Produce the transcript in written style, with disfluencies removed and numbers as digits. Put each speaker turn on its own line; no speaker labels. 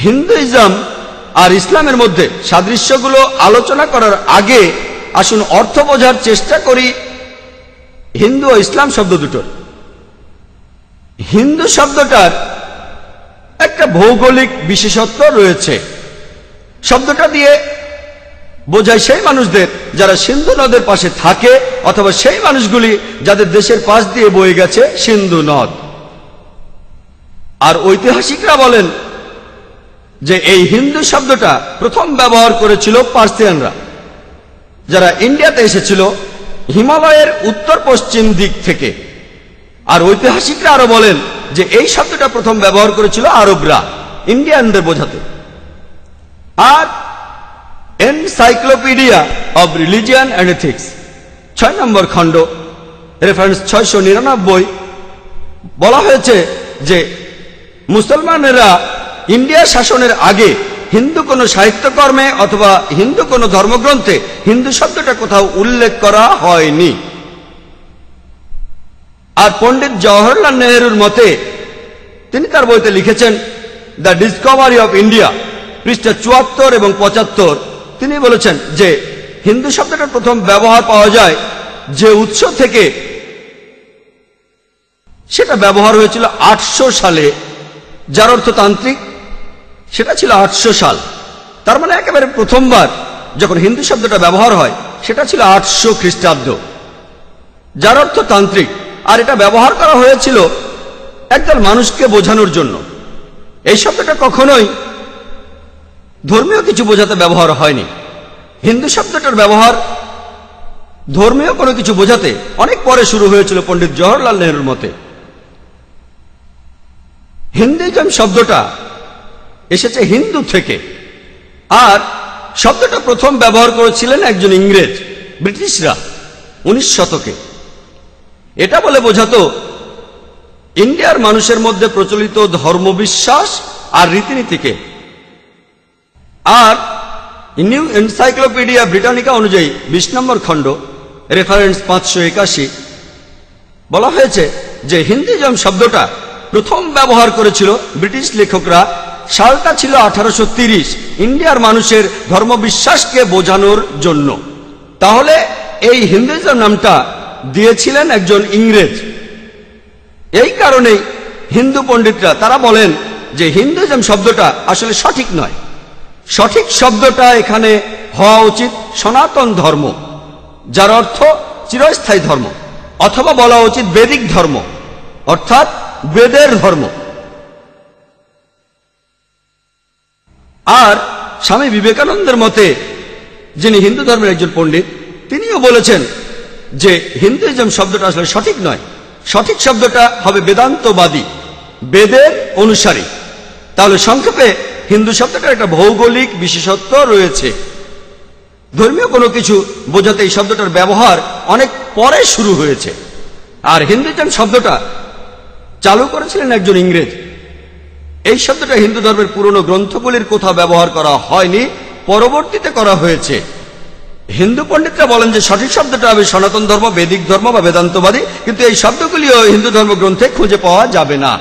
Hinduism আর ইসলামের মধ্যে সাদৃশ্যগুলো আলোচনা করার আগে আসুন অর্থ বোঝার চেষ্টা করি হিন্দু ও ইসলাম শব্দ দুটোর। হিন্দু শব্দটার একটা ভৌগোলিক বিশেষত্ব রয়েছে। শব্দটা দিয়ে বোঝায় সেই মানুষদের যারা সিন্ধু নদের পাশে থাকে, অথবা সেই মানুষগুলি যাদের দেশের পাশ দিয়ে বয়ে গেছে সিন্ধু নদ। আর ঐতিহাসিকরা বলেন যে এই হিন্দু শব্দটা প্রথম ব্যবহার করেছিল পার্সিয়ানরা, যারা ইন্ডিয়াতে এসেছিল হিমালয়ের উত্তর পশ্চিম দিক থেকে। আর ঐতিহাসিকরা আরো বলেন যে এই শব্দটা প্রথম ব্যবহার করেছিল আরবরা ইন্ডিয়ানদের বোঝাতে। আর encyclopaedia of religion and ethics 6 নম্বর খণ্ড রেফারেন্স 699 বলা হয়েছে যে মুসলমানেরা ইন্ডিয়া শাসনের আগে হিন্দু কোনো সাহিত্যকর্মে অথবা হিন্দু কোনো ধর্মগ্রন্থে হিন্দু শব্দটা কোথাও উল্লেখ করা হয়নি। আর পণ্ডিত জওহরলাল নেহরুর মতে তিনি তার বইতে লিখেছেন দ্য ডিসকভারি অফ ইন্ডিয়া পৃষ্ঠা 74 এবং 75, তিনি বলেছেন যে হিন্দু শব্দটার প্রথম ব্যবহার পাওয়া যায় যে উৎস থেকে, সেটা ব্যবহার হয়েছিল 800 সালে, যার অর্থ তান্ত্রিক। সেটা ছিল 800 সাল, তার মানে একেবারে প্রথমবার যখন হিন্দু শব্দটা ব্যবহার হয় সেটা ছিল 800 খ্রিস্টাব্দ, যার অর্থ তান্ত্রিক। আর এটা ব্যবহার করা হয়েছিল একদল মানুষকে বোঝানোর জন্য। এই শব্দটা কখনোই ধর্মীয় কিছু বোঝাতে ব্যবহার হয়নি। হিন্দু শব্দটার ব্যবহার ধর্মীয় কোনো কিছু বোঝাতে অনেক পরে শুরু হয়েছিল পণ্ডিত জওহরলাল নেহরুর মতে। হিন্দুইজম শব্দটা এসেছে হিন্দু থেকে, আর শব্দটা প্রথম ব্যবহার করেছিলেন একজন ইংরেজ, ব্রিটিশরা 19 শতকে। এটা বলে বোঝাতো ইন্ডিয়ার মানুষের মধ্যে প্রচলিত ধর্মবিশ্বাস আর রীতিনীতিকে। আর নিউ এনসাইক্লোপিডিয়া ব্রিটানিকা অনুযায়ী 20 নম্বর খণ্ড রেফারেন্স 581 বলা হয়েছে যে হিন্দুইজম শব্দটা প্রথম ব্যবহার করেছিল ব্রিটিশ লেখকরা। সালটা ছিল 1830, ইন্ডিয়ার মানুষের ধর্মবিশ্বাসকে বোঝানোর জন্য। তাহলে এই হিন্দুইজম নামটা দিয়েছিলেন একজন ইংরেজ। এই কারণেই হিন্দু পণ্ডিতরা তারা বলেন যে হিন্দুইজম শব্দটা আসলে সঠিক নয়। সঠিক শব্দটা এখানে হওয়া উচিত সনাতন ধর্ম, যার অর্থ চিরস্থায়ী ধর্ম, অথবা বলা উচিত বৈদিক ধর্ম, অর্থাৎ বেদের ধর্ম। আর স্বামী বিবেকানন্দের মতে, যিনি হিন্দু ধর্মের একজন পণ্ডিত, তিনিও বলেছেন যে হিন্দুইজম শব্দটা আসলে সঠিক নয়। সঠিক শব্দটা হবে বেদান্তবাদী, বেদের অনুসারী। তাহলে সংক্ষেপে হিন্দু শব্দটার একটা ভৌগোলিক বিশেষত্ব রয়েছে। ধর্মীয় কোনো কিছু বোঝাতে এই শব্দটার ব্যবহার অনেক পরে শুরু হয়েছে। আর হিন্দুইজম শব্দটা চালু করেছিলেন একজন ইংরেজ। এই শব্দটা হিন্দু ধর্মের পুরনো গ্রন্থগুলির কোথাও ব্যবহার করা হয়নি, পরবর্তীতে করা হয়েছে। হিন্দু পণ্ডিতরা বলেন যে সঠিক শব্দটা হবে সনাতন ধর্ম, বৈদিক ধর্ম বা বেদান্তবাদী, কিন্তু এই শব্দগুলিও হিন্দু ধর্মগ্রন্থে খুঁজে পাওয়া যাবে না।